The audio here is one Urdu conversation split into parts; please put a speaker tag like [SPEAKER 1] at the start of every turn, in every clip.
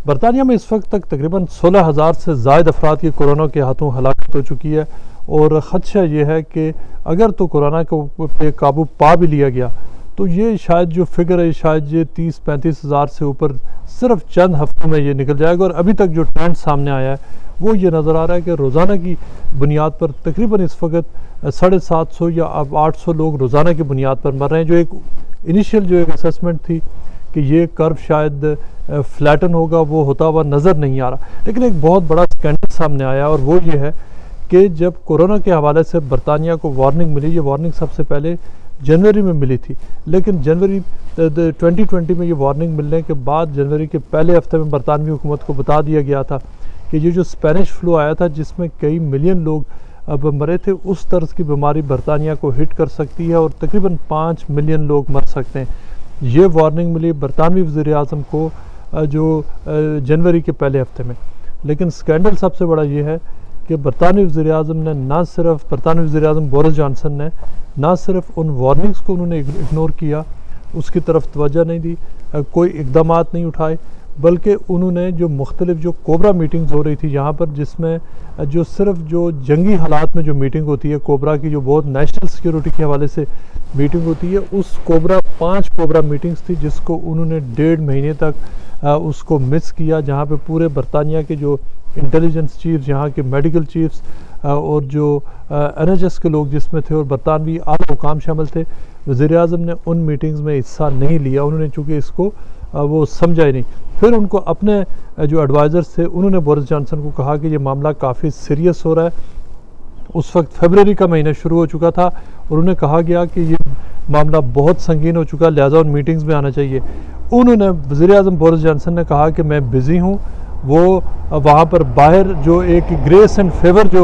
[SPEAKER 1] برطانیہ میں اس وقت تک تقریباً 16,000 سے زائد افراد کی کورونا کے ہاتھوں ہلاکت ہو چکی ہے، اور خدشہ یہ ہے کہ اگر تو کورونا کو پہ قابو پا بھی لیا گیا تو یہ شاید جو فگر ہے شاید یہ 30-35 ہزار سے اوپر صرف چند ہفتوں میں یہ نکل جائے گا۔ اور ابھی تک جو ٹرینڈ سامنے آیا ہے وہ یہ نظر آ رہا ہے کہ روزانہ کی بنیاد پر تقریباً اس وقت 750 یا اب 800 لوگ روزانہ کی بنیاد پر مر رہے ہیں، جو ایک انیشیل جو ایک اسسمنٹ تھی کہ یہ کرو شاید فلیٹن ہوگا، وہ ہوتا ہوا نظر نہیں آ رہا۔ لیکن ایک بہت بڑا سکینڈل سامنے آیا، اور وہ یہ ہے کہ جب کورونا کے حوالے سے برطانیہ کو وارننگ ملی، یہ وارننگ سب سے پہلے جنوری میں ملی تھی، لیکن جنوری 2020 میں یہ وارننگ ملنے کے بعد جنوری کے پہلے ہفتے میں برطانوی حکومت کو بتا دیا گیا تھا کہ یہ جو اسپینش فلو آیا تھا جس میں کئی ملین لوگ اب مرے تھے، اس طرز کی بیماری برطانیہ کو ہٹ کر سکتی ہے اور تقریباً 5 ملین لوگ مر سکتے ہیں۔ یہ وارننگ ملی برطانوی وزیر اعظم کو جو جنوری کے پہلے ہفتے میں۔ لیکن سکینڈل سب سے بڑا یہ ہے کہ برطانوی وزیر اعظم نے برطانوی وزیر اعظم بورس جانسن نے نہ صرف ان وارننگز کو انہوں نے اگنور کیا، اس کی طرف توجہ نہیں دی، کوئی اقدامات نہیں اٹھائے، بلکہ انہوں نے جو مختلف جو کوبرا میٹنگز ہو رہی تھی یہاں پر، جس میں جو صرف جو جنگی حالات میں جو میٹنگ ہوتی ہے کوبرا کی، جو بہت نیشنل سیکیورٹی کے حوالے سے میٹنگ ہوتی ہے، اس 5 کوبرا میٹنگز تھی جس کو انہوں نے 1.5 مہینے تک اس کو مس کیا، جہاں پہ پورے برطانیہ کے جو انٹیلیجنس چیفز، یہاں کے میڈیکل چیفز اور جو NHS کے لوگ جس میں تھے اور برطانوی اعلیٰ حکام شامل تھے، وزیر اعظم نے ان میٹنگز میں حصہ نہیں لیا، انہوں نے چونکہ اس کو وہ سمجھا ہی نہیں۔ پھر ان کو اپنے جو ایڈوائزرز تھے انہوں نے بورس جانسن کو کہا کہ یہ معاملہ کافی سیریس ہو رہا ہے۔ اس وقت فیبروری کا مہینہ شروع ہو چکا تھا اور انہیں کہا گیا کہ یہ معاملہ بہت سنگین ہو چکا، لہٰذا ان میٹنگز میں آنا چاہیے۔ انہوں نے وزیر اعظم بورس جانسن نے کہا کہ میں بزی ہوں، وہ وہاں پر باہر جو ایک گریس اینڈ فیور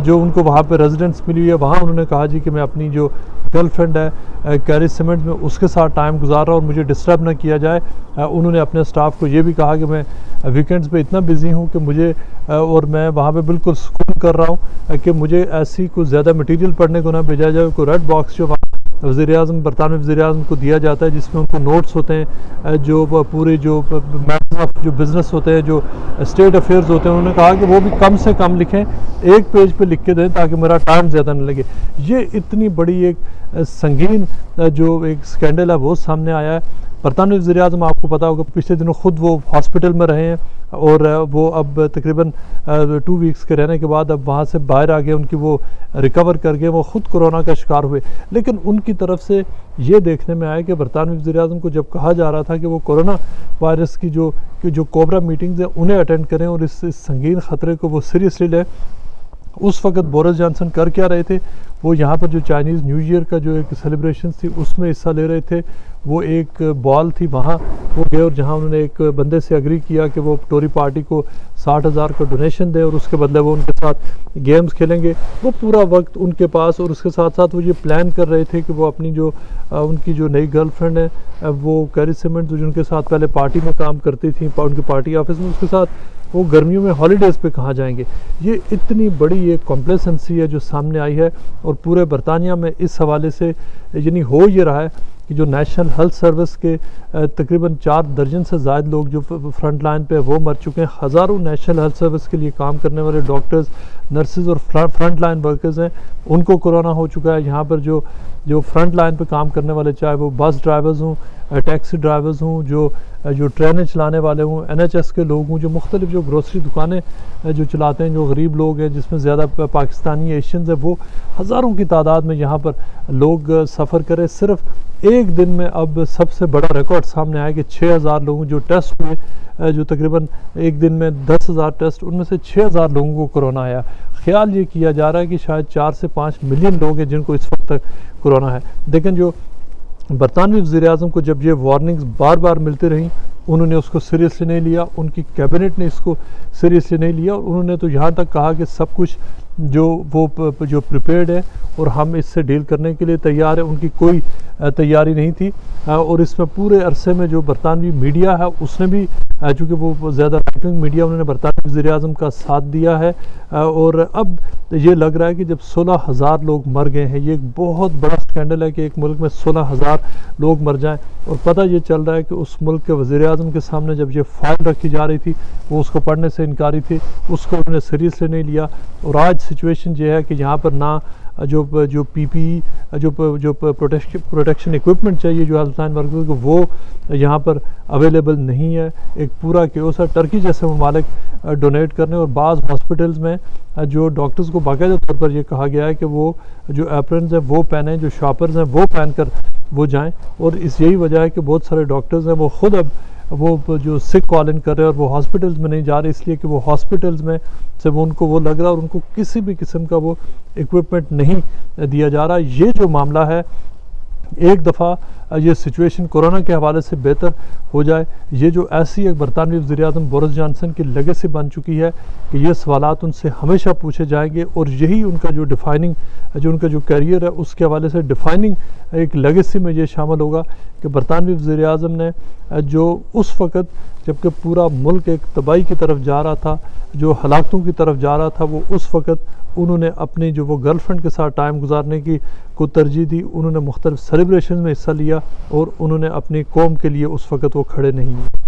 [SPEAKER 1] جو ان کو وہاں پہ ریزیڈنس ملی ہوئی ہے، وہاں انہوں نے کہا جی کہ میں اپنی جو گرل فرینڈ ہے کیری سیمنٹ میں، اس کے ساتھ ٹائم گزار رہا ہوں اور مجھے ڈسٹرب نہ کیا جائے۔ انہوں نے اپنے سٹاف کو یہ بھی کہا کہ میں ویکینڈز پہ اتنا بزی ہوں کہ مجھے اور میں وہاں پہ بالکل سکون کر رہا ہوں کہ مجھے ایسی کوئی زیادہ مٹیریل پڑھنے کو نہ بھیجا جائے۔ کوئی ریڈ باکس جو برطانوی وزیر اعظم کو دیا جاتا ہے جس میں ان کو نوٹس ہوتے ہیں، جو پورے جو میٹرز آف جو بزنس ہوتے ہیں، جو اسٹیٹ افیئرز ہوتے ہیں، انہوں نے کہا کہ وہ بھی کم سے کم لکھیں، ایک پیج پہ لکھ کے دیں تاکہ میرا ٹائم زیادہ نہ لگے۔ یہ اتنی بڑی ایک سنگین جو ایک سکینڈل ہے وہ سامنے آیا ہے۔ برطانوی وزیر اعظم آپ کو پتا ہوگا پچھلے دنوں خود وہ ہاسپٹل میں رہے ہیں، اور وہ اب تقریباً 2 ویکس کے رہنے کے بعد اب وہاں سے باہر آ گئے، ان کی وہ ریکور کر گئے، وہ خود کورونا کا شکار ہوئے۔ لیکن ان کی طرف سے یہ دیکھنے میں آیا کہ برطانوی وزیر اعظم کو جب کہا جا رہا تھا کہ وہ کورونا وائرس کی جو کوبرا میٹنگز ہیں انہیں اٹینڈ کریں اور اس سنگین خطرے کو وہ سیریسلی لیں، اس وقت بورس جانسن کر کیا رہے تھے؟ وہ یہاں پر جو چائنیز نیو ایئر کا جو ایک سیلیبریشنز تھی اس میں حصہ لے رہے تھے۔ وہ ایک بال تھی وہاں وہ گئے، اور جہاں انہوں نے ایک بندے سے اگری کیا کہ وہ ٹوری پارٹی کو 60,000 کا ڈونیشن دے اور اس کے بدلے وہ ان کے ساتھ گیمز کھیلیں گے۔ وہ پورا وقت ان کے پاس، اور اس کے ساتھ ساتھ وہ یہ پلان کر رہے تھے کہ وہ اپنی جو ان کی جو نئی گرل فرینڈ ہے وہ کیری سیمنٹ، جو ان کے ساتھ پہلے پارٹی میں کام کرتی تھیں ان کی پارٹی آفس میں، اس کے ساتھ وہ گرمیوں میں ہالیڈیز پہ کہاں جائیں گے۔ یہ اتنی بڑی ایک کمپلیسنسی ہے جو سامنے آئی ہے، اور پورے برطانیہ میں اس حوالے سے یعنی ہو یہ رہا ہے کہ جو نیشنل ہیلتھ سروس کے تقریباً 4 درجن سے زائد لوگ جو فرنٹ لائن پہ وہ مر چکے ہیں۔ ہزاروں نیشنل ہیلتھ سروس کے لیے کام کرنے والے ڈاکٹرز، نرسز اور فرنٹ لائن ورکرز ہیں، ان کو کورونا ہو چکا ہے۔ یہاں پر جو فرنٹ لائن پہ کام کرنے والے، چاہے وہ بس ڈرائیورز ہوں، ٹیکسی ڈرائیورز ہوں، جو ٹرینیں چلانے والے ہوں، NHS کے لوگ ہوں، جو مختلف جو گروسری دکانیں جو چلاتے ہیں، جو غریب لوگ ہیں جس میں زیادہ پاکستانی ایشینز ہیں، وہ ہزاروں کی تعداد میں یہاں پر لوگ سفر کرے۔ صرف ایک دن میں اب سب سے بڑا ریکارڈ سامنے آیا کہ 6,000 لوگوں جو ٹیسٹ ہوئے، جو تقریباً ایک دن میں 10,000 ٹیسٹ، ان میں سے 6,000 لوگوں کو کورونا آیا۔ خیال یہ کیا جا رہا ہے کہ شاید 4 سے 5 ملین لوگ ہیں جن کو اس وقت تک کورونا ہے۔ لیکن جو برطانوی وزیر اعظم کو جب یہ وارننگز بار بار ملتی رہیں، انہوں نے اس کو سیریسلی نہیں لیا، ان کی کیبنٹ نے اس کو سیریسلی نہیں لیا، اور انہوں نے تو یہاں تک کہا کہ سب کچھ جو پریپیئرڈ ہے اور ہم اس سے ڈیل کرنے کے لیے تیار ہیں۔ ان کی کوئی تیاری نہیں تھی، اور اس میں پورے عرصے میں جو برطانوی میڈیا ہے اس نے بھی چونکہ وہ زیادہ رائٹ ونگ میڈیا انہوں نے برطانوی وزیر اعظم کا ساتھ دیا ہے، اور اب یہ لگ رہا ہے کہ جب 16,000 لوگ مر گئے ہیں، یہ ایک بہت بڑا سکینڈل ہے کہ ایک ملک میں 16,000 لوگ مر جائیں، اور پتہ یہ چل رہا ہے کہ اس ملک کے وزیر اعظم کے سامنے جب یہ فائل رکھی جا رہی تھی وہ اس کو پڑھنے سے انکاری تھی، اس کو انہوں نے سیریسلی نہیں لیا، اور آج سچویشن یہ ہے کہ یہاں پر نہ جو پی پی ای جو پروٹیکشن ایکوپمنٹ چاہیے جو ہیلتھ لائن ورکرز کو، وہ یہاں پر اویلیبل نہیں ہے۔ ایک پورا کیوس ہے۔ ٹرکی جیسے ممالک ڈونیٹ کرنے، اور بعض ہاسپٹلز میں جو ڈاکٹرز کو باقاعدہ طور پر یہ کہا گیا ہے کہ وہ جو ایپرنز ہیں وہ پہنیں، جو شاپرز ہیں وہ پہن کر وہ جائیں، اور اس یہی وجہ ہے کہ بہت سارے ڈاکٹرز ہیں وہ خود اب وہ جو سک کال ان کر رہے ہیں، اور وہ ہاسپٹلز میں نہیں جا رہے اس لیے کہ وہ ہاسپٹلز میں سے ان کو وہ لگ رہا ہے اور ان کو کسی بھی قسم کا وہ ایکوپمنٹ نہیں دیا جا رہا۔ یہ جو معاملہ ہے، ایک دفعہ یہ سچویشن کورونا کے حوالے سے بہتر ہو جائے، یہ جو ایسی ایک برطانوی وزیر اعظم بورس جانسن کی لیگیسی بن چکی ہے کہ یہ سوالات ان سے ہمیشہ پوچھے جائیں گے، اور یہی ان کا جو ڈیفائننگ جو ان کا جو کیریئر ہے اس کے حوالے سے ڈیفائننگ ایک لیگیسی میں یہ شامل ہوگا کہ برطانوی وزیر اعظم نے جو اس وقت جب کہ پورا ملک ایک تباہی کی طرف جا رہا تھا، جو ہلاکتوں کی طرف جا رہا تھا، وہ اس وقت انہوں نے اپنی جو وہ گرل فرینڈ کے ساتھ ٹائم گزارنے کی کو ترجیح دی، انہوں نے مختلف سیلیبریشن میں حصہ لیا، اور انہوں نے اپنی قوم کے لیے اس وقت وہ کھڑے نہیں ہوئے۔